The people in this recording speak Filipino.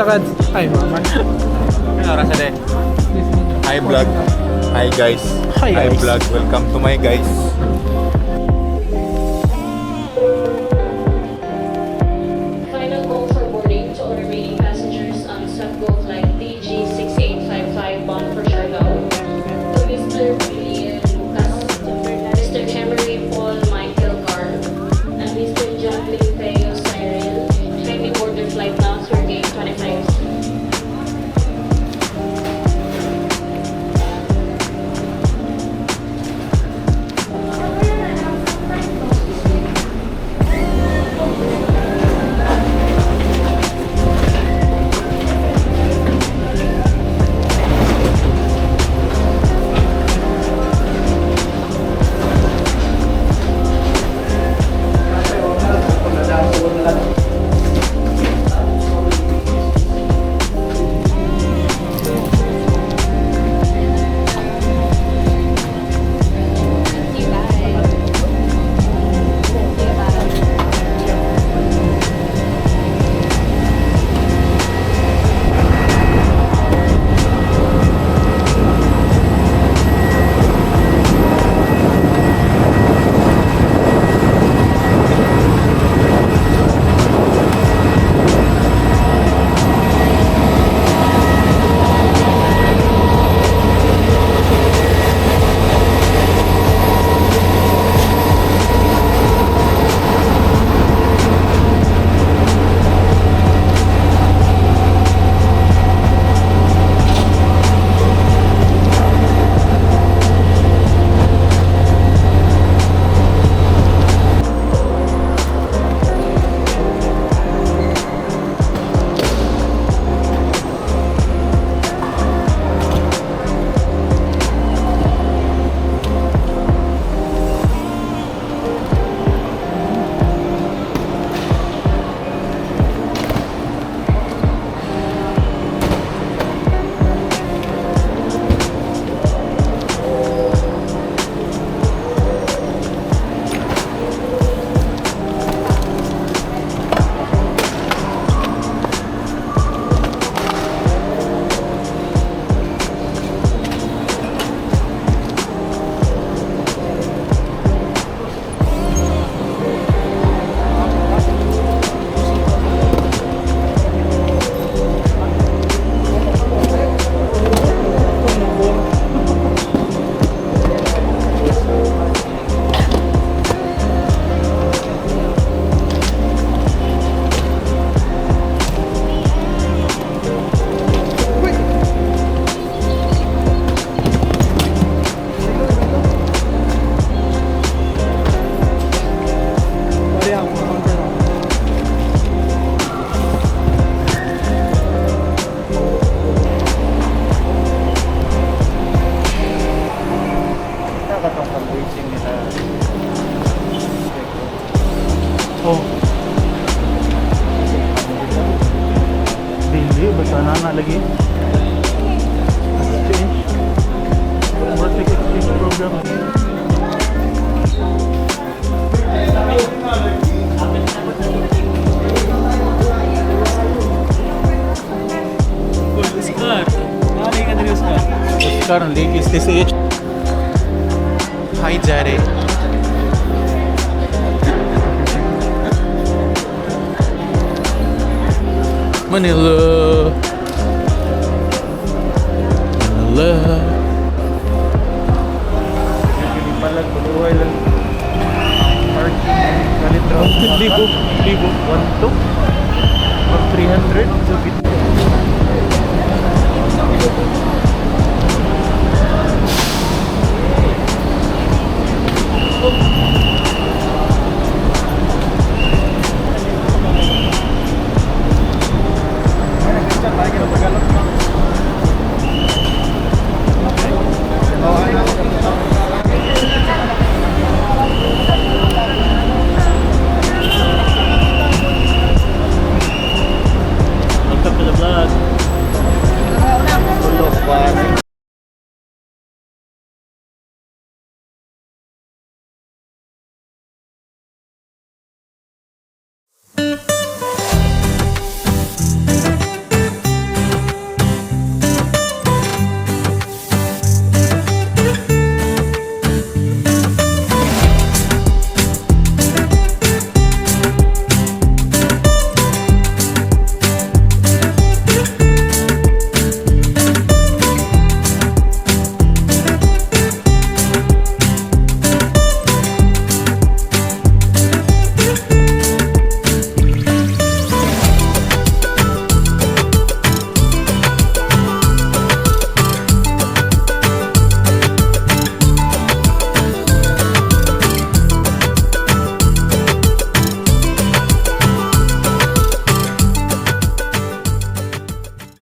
lakad. Ay, mama. Ano oras na din? Hi vlog. Hi guys. Hi, guys. vlog. Welcome to my guys. Final call for boarding to all remaining passengers on Subgo flight DG6855 bound for Siargao. To Mr. William Lucas, Mr. Emery Paul Michael Carr, and Mr. John Limpeo Cyril, kindly board their flight now through gate 25. Oh. Dili, basta na lagi. Exchange. Working exchange program. Oscar, ang link is TCH. Hi, Jare. Manila. Manila. Hindi pala, buhay lang. Parking. Galit raw. Libo. 1, 2. 300. So,